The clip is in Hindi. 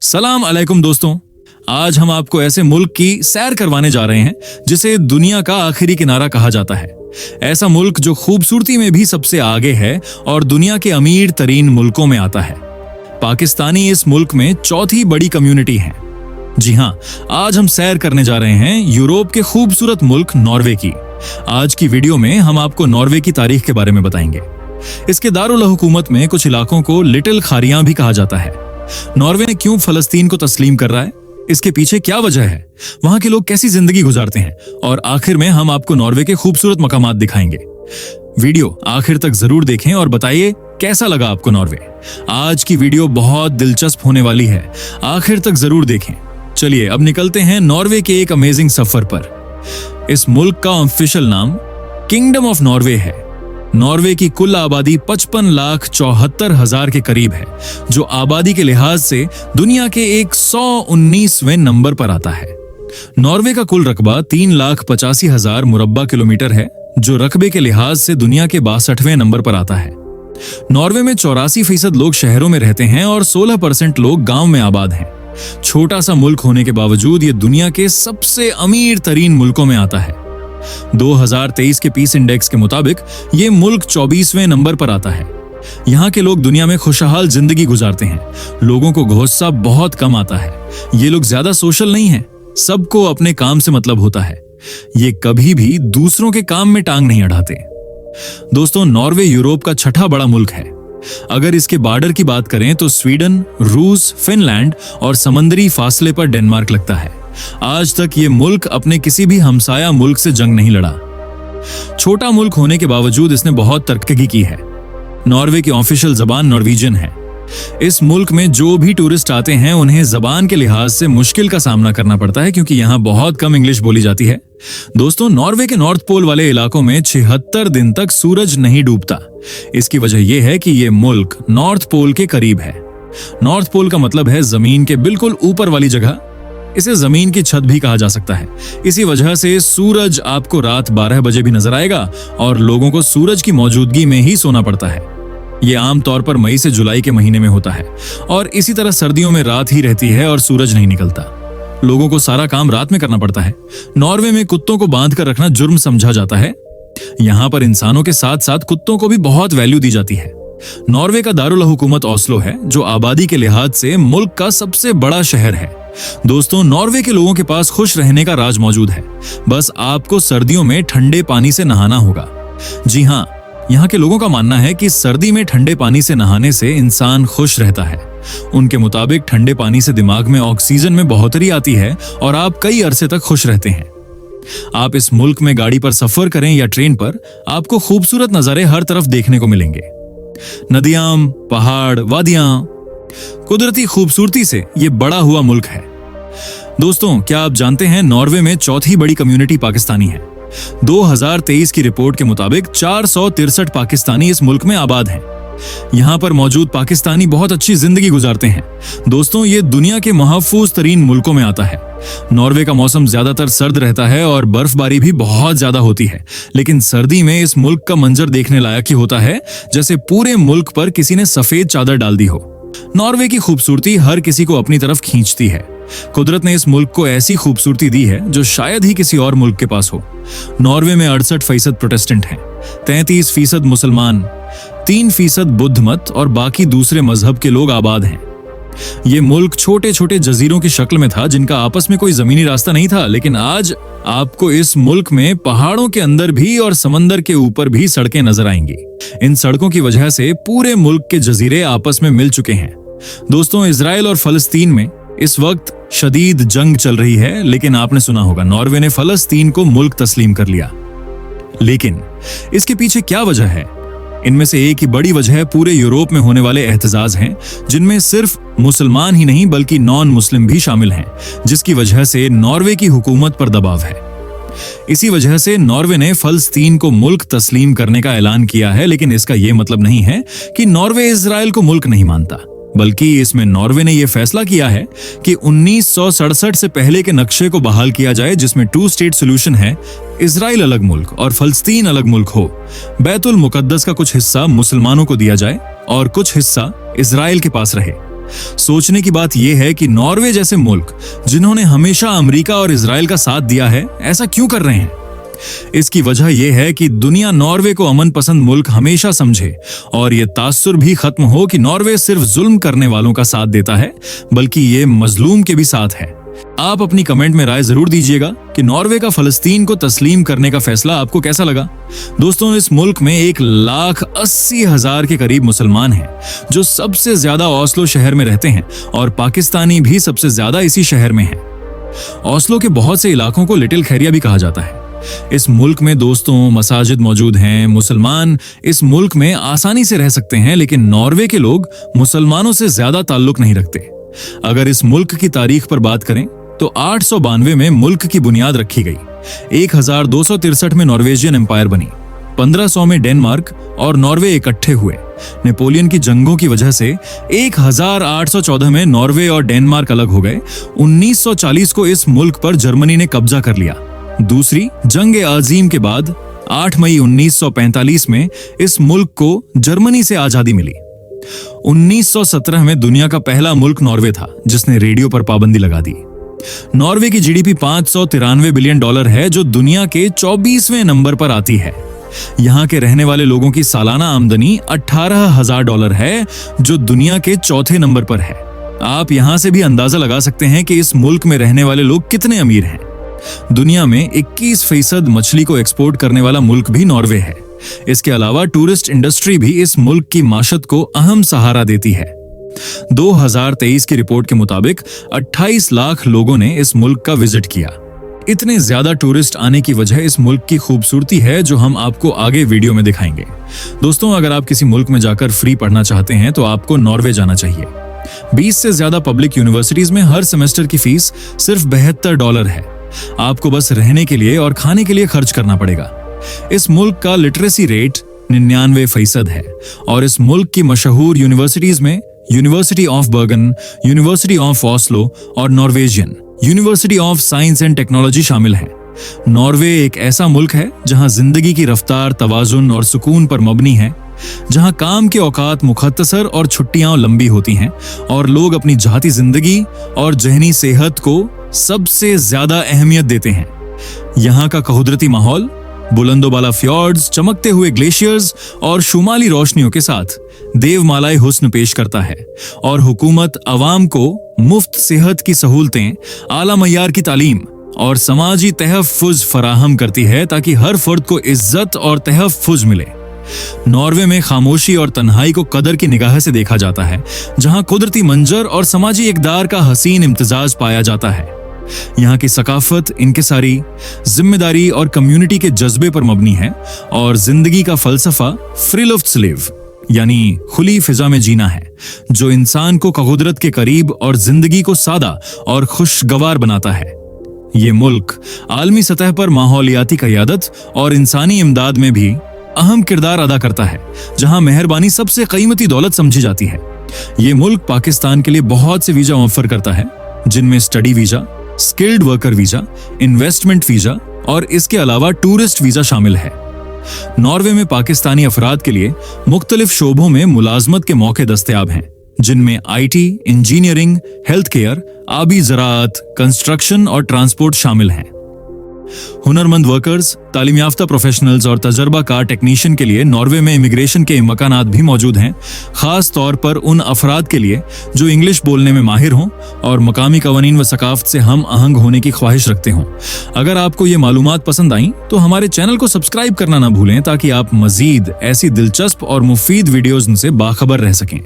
सलाम अलैकुम दोस्तों। आज हम आपको ऐसे मुल्क की सैर करवाने जा रहे हैं जिसे दुनिया का आखिरी किनारा कहा जाता है। ऐसा मुल्क जो खूबसूरती में भी सबसे आगे है और दुनिया के अमीर तरीन मुल्कों में आता है। पाकिस्तानी इस मुल्क में चौथी बड़ी कम्युनिटी है। जी हाँ, आज हम सैर करने जा रहे हैं यूरोप के खूबसूरत मुल्क नॉर्वे की। आज की वीडियो में हम आपको नॉर्वे की तारीख के बारे में बताएंगे। इसके दारुल हुकूमत में कुछ इलाकों को लिटिल खारियां भी कहा जाता है। नॉर्वे ने क्यों फलस्तीन को तस्लीम कर रहा है, इसके पीछे क्या वजह है, वहां के लोग कैसी जिंदगी गुजारते हैं और आखिर में हम आपको नॉर्वे के खूबसूरत मकामात दिखाएंगे। वीडियो आखिर तक जरूर देखें और बताइए कैसा लगा आपको नॉर्वे। आज की वीडियो बहुत दिलचस्प होने वाली है, आखिर तक जरूर देखें। चलिए अब निकलते हैं नॉर्वे के एक अमेजिंग सफर पर। इस मुल्क का ऑफिशियल नाम किंगडम ऑफ नॉर्वे है। नॉर्वे की कुल आबादी 55,74,000 के करीब है, जो आबादी के लिहाज से दुनिया के 119वें नंबर पर आता है। नॉर्वे का कुल रकबा 3,85,000 मुरब्बा किलोमीटर है, जो रकबे के लिहाज से दुनिया के 62वें नंबर पर आता है। नॉर्वे में 84% लोग शहरों में रहते हैं और 16% लोग गांव में आबाद हैं। छोटा सा मुल्क होने के बावजूद ये दुनिया के सबसे अमीर तरीन मुल्कों में आता है। 2023 के पीस इंडेक्स के मुताबिक ये मुल्क 24वें नंबर पर आता है। यहाँ के लोग दुनिया में खुशहाल जिंदगी गुजारते हैं। लोगों को गुस्सा बहुत कम आता है। ये लोग ज्यादा सोशल नहीं हैं, सबको अपने काम से मतलब होता है। ये कभी भी दूसरों के काम में टांग नहीं अड़ाते। दोस्तों, नॉर्वे यूरोप का छठा बड़ा मुल्क है। अगर इसके बॉर्डर की बात करें तो स्वीडन, रूस, फिनलैंड और समंदरी फासले पर डेनमार्क लगता है। आज तक ये मुल्क अपने किसी भी हमसाया मुल्क से जंग नहीं लड़ा। छोटा मुल्क होने के बावजूद इसने बहुत तरक्की की है। नॉर्वे की ऑफिशियल जबान नॉर्वेजियन है। इस मुल्क में जो भी टूरिस्ट आते हैं उन्हें जबान के लिहाज से मुश्किल का सामना करना पड़ता है, क्योंकि यहाँ बहुत कम इंग्लिश बोली जाती है। दोस्तों, नॉर्वे के नॉर्थ पोल वाले इलाकों में 76 दिन तक सूरज नहीं डूबता। इसकी वजह यह है कि यह मुल्क नॉर्थ पोल के करीब है। नॉर्थ पोल का मतलब है जमीन के बिल्कुल ऊपर वाली जगह। इसे जमीन की छत भी कहा जा सकता है। इसी वजह से सूरज आपको रात 12 बजे भी नजर आएगा और लोगों को सूरज की मौजूदगी में ही सोना पड़ता है। यह आमतौर पर मई से जुलाई के महीने में होता है और इसी तरह सर्दियों में रात ही रहती है और सूरज नहीं निकलता। लोगों को सारा काम रात में करना पड़ता है। नॉर्वे में कुत्तों को बांध कर रखना जुर्म समझा जाता है। यहाँ पर इंसानों के साथ साथ कुत्तों को भी बहुत वैल्यू दी जाती है। नॉर्वे का दारुल हुकूमत ओस्लो है, जो आबादी के लिहाज से मुल्क का सबसे बड़ा शहर है। दोस्तों, नॉर्वे के लोगों के पास खुश रहने का राज मौजूद है। बस आपको सर्दियों में ठंडे पानी से नहाना होगा। जी हाँ, यहाँ के लोगों का मानना है कि सर्दी में ठंडे पानी से नहाने से इंसान खुश रहता है। उनके मुताबिक ठंडे पानी से दिमाग में ऑक्सीजन में बढ़ोतरी आती है और आप कई अरसे तक खुश रहते हैं। आप इस मुल्क में गाड़ी पर सफर करें या ट्रेन पर, आपको खूबसूरत नजारे हर तरफ देखने को मिलेंगे। नदियां, पहाड़, वादियां, कुदरती खूबसूरती से ये बड़ा हुआ मुल्क है। दोस्तों, क्या आप जानते हैं नॉर्वे में चौथी बड़ी कम्युनिटी पाकिस्तानी है। 2023 की रिपोर्ट के मुताबिक 463 पाकिस्तानी इस मुल्क में आबाद हैं। यहाँ पर मौजूद पाकिस्तानी बहुत अच्छी जिंदगी गुजारते हैं। दोस्तों, ये दुनिया के महफूज तरीन मुल्कों में आता है। नॉर्वे का मौसम ज्यादातर सर्द रहता है और बर्फबारी भी बहुत ज्यादा होती है, लेकिन सर्दी में इस मुल्क का मंजर देखने लायक ही होता है, जैसे पूरे मुल्क पर किसी ने सफेद चादर डाल दी हो। नॉर्वे की खूबसूरती हर किसी को अपनी तरफ खींचती है। कुदरत ने इस मुल्क को ऐसी खूबसूरती दी है जो शायद ही किसी और मुल्क के पास हो। नॉर्वे में 68% प्रोटेस्टेंट हैं, 33% मुसलमान, 3% बुद्ध मत और बाकी दूसरे मजहब के लोग आबाद हैं। ये मुल्क छोटे छोटे जजीरों की शक्ल में था, जिनका आपस में कोई जमीनी रास्ता नहीं था, लेकिन आज आपको इस मुल्क में पहाड़ों के अंदर भी और समंदर के ऊपर भी सड़कें नजर आएंगी। इन सड़कों की वजह से पूरे मुल्क के जजीरे आपस में मिल चुके हैं। दोस्तों, इजराइल और फलस्तीन में इस वक्त शदीद जंग चल रही है, लेकिन आपने सुना होगा नॉर्वे ने फलस्तीन को मुल्क तस्लीम कर लिया। लेकिन इसके पीछे क्या वजह है? इनमें से एक ही बड़ी वजह पूरे यूरोप में होने वाले एहतजाज हैं, जिनमें सिर्फ मुसलमान ही नहीं बल्कि नॉन मुस्लिम भी शामिल हैं, जिसकी वजह से नॉर्वे की हुकूमत पर दबाव है। इसी वजह से नॉर्वे ने फलस्तीन को मुल्क तस्लीम करने का ऐलान किया है, लेकिन इसका यह मतलब नहीं है कि नॉर्वे इजराइल को मुल्क नहीं मानता, बल्कि इसमें नॉर्वे ने यह फैसला किया है कि 1967 से पहले के नक्शे को बहाल किया जाए, जिसमें 2 स्टेट सोल्यूशन है। इजराइल अलग मुल्क और फलस्तीन अलग मुल्क हो। बैतुल मुकद्दस का कुछ हिस्सा मुसलमानों को दिया जाए और कुछ हिस्सा इजराइल के पास रहे। सोचने की बात यह है कि नॉर्वे जैसे मुल्क, जिन्होंने हमेशा अमेरिका और इजराइल का साथ दिया है, ऐसा क्यों कर रहे हैं? इसकी वजह यह है कि दुनिया नॉर्वे को अमन पसंद मुल्क हमेशा समझे और ये तासुर भी खत्म हो कि नॉर्वे सिर्फ जुल्म करने वालों का साथ देता है, बल्कि ये मजलूम के भी साथ है। आप अपनी कमेंट में राय जरूर दीजिएगा कि नॉर्वे का फलस्तीन को तस्लीम करने का फैसला आपको कैसा लगा। दोस्तों, इस मुल्क में 1,80,000 के करीब मुसलमान हैं, जो सबसे ज्यादा ओस्लो शहर में रहते हैं और पाकिस्तानी भी सबसे ज्यादा इसी शहर में हैं। ओस्लो के बहुत से इलाकों को लिटिल खैरिया भी कहा जाता है। इस मुल्क में दोस्तों मसाजिद मौजूद हैं। मुसलमान इस मुल्क में आसानी से रह सकते हैं, लेकिन नॉर्वे के लोग मुसलमानों से ज्यादा ताल्लुक नहीं रखते। अगर इस मुल्क की तारीख पर बात करें तो 892 में मुल्क की बुनियाद रखी गई। 1263 में नॉर्वेजियन एम्पायर बनी। 1500 में डेनमार्क और नॉर्वे इकट्ठे हुए। नेपोलियन की जंगों की वजह से 1814 में नॉर्वे और डेनमार्क अलग हो गए। 1940 को इस मुल्क पर जर्मनी ने कब्जा कर लिया। दूसरी जंग अजीम के बाद 8 मई 1945 में इस मुल्क को जर्मनी से आजादी मिली। 1917 में दुनिया का पहला मुल्क नॉर्वे था जिसने रेडियो पर पाबंदी लगा दी। नॉर्वे की जीडीपी $593 बिलियन है, जो दुनिया के 24वें नंबर पर आती है। यहाँ के रहने वाले लोगों की सालाना आमदनी $18,000 है, जो दुनिया के चौथे नंबर पर है। आप यहाँ से भी अंदाजा लगा सकते हैं कि इस मुल्क में रहने वाले लोग कितने अमीर हैं। दुनिया में 21% मछली को एक्सपोर्ट करने वाला मुल्क भी नॉर्वे है। इसके अलावा टूरिस्ट इंडस्ट्री भी इस मुल्क की माशत को अहम सहारा देती है। 2023 की रिपोर्ट के मुताबिक 28 लाख लोगों ने इस मुल्क का विजिट किया। इतने ज्यादा टूरिस्ट आने की वजह इस मुल्क की खूबसूरती है, जो हम आपको आगे वीडियो में दिखाएंगे। दोस्तों, अगर आप किसी मुल्क में जाकर फ्री पढ़ना चाहते हैं तो आपको नॉर्वे जाना चाहिए। 20 से ज्यादा पब्लिक यूनिवर्सिटीज में हर सेमेस्टर की फीस सिर्फ $72 है। आपको बस रहने के लिए और खाने के लिए खर्च करना पड़ेगा। इस मुल्क का लिटरेसी रेट 99% है और इस मुल्क की मशहूर यूनिवर्सिटीज में University of Bergen, University of Oslo और Norwegian University of Science and Technology शामिल है। नॉर्वे एक ऐसा मुल्क है जहां जिंदगी की रफ्तार तवाजुन और सुकून पर मबनी है, जहां काम के औकात मुख्तसर और छुट्टियां लंबी होती हैं और लोग अपनी जाती जिंदगी और जहनी सेहत को सबसे ज्यादा अहमियत देते हैं। यहाँ का कुदरती माहौल बुलंदोबाला फ्यॉर्ड्स, चमकते हुए ग्लेशियर्स और शुमाली रोशनियों के साथ देवमालाए हुस्न पेश करता है और हुकूमत अवाम को मुफ्त सेहत की सहूलतें, आला मयार की तालीम और समाजी तहफ़्फ़ुज़ फराहम करती है ताकि हर फर्द को इज्जत और तहफ़्फ़ुज़ मिले। नॉर्वे में खामोशी और तन्हाई को कदर की निगाह से देखा जाता है, जहां कुदरती मंजर और समाजी इक़दार का हसीन इम्तिजाज पाया जाता है। यहाँ की सकाफत इंकिसारी, जिम्मेदारी और कम्युनिटी के जज्बे पर मबनी है और जिंदगी का फलसफा फ्री लुफ्ट लिव यानी खुली फिजा में जीना है, जो इंसान को कुदरत के करीब और जिंदगी को सादा और खुशगवार बनाता है। ये मुल्क आलमी सतह पर माहौलियाती क़यादत और इंसानी इमदाद में भी अहम किरदार अदा करता है, जहां मेहरबानी सबसे कीमती दौलत समझी जाती है। ये मुल्क पाकिस्तान के लिए बहुत से वीजा ऑफर करता है, जिनमें study visa, skilled worker visa, investment visa और इसके अलावा टूरिस्ट वीजा शामिल है। नॉर्वे में पाकिस्तानी अफराद के लिए मुख्तलिफ शोबों में मुलाजमत के मौके दस्तयाब हैं, जिनमें IT, इंजीनियरिंग, हेल्थ केयर, आबी ज़राअत, कंस्ट्रक्शन और ट्रांसपोर्ट शामिल हैं। हुनरमंद वर्कर्स, तालीम याफ्ता प्रोफेशनल्स और तजर्बाकार टेक्नीशियन के लिए नॉर्वे में इमिग्रेशन के मकानात भी मौजूद हैं, खास तौर पर उन अफराद के लिए जो इंग्लिश बोलने में माहिर हों और मकामी कवानीन व सकाफत से हम आहंग होने की ख्वाहिश रखते हों। अगर आपको ये मालूमात पसंद आई तो हमारे चैनल को सब्सक्राइब करना ना भूलें, ताकि आप मजीद ऐसी दिलचस्प और मुफीद वीडियोज से बाखबर रह सकें।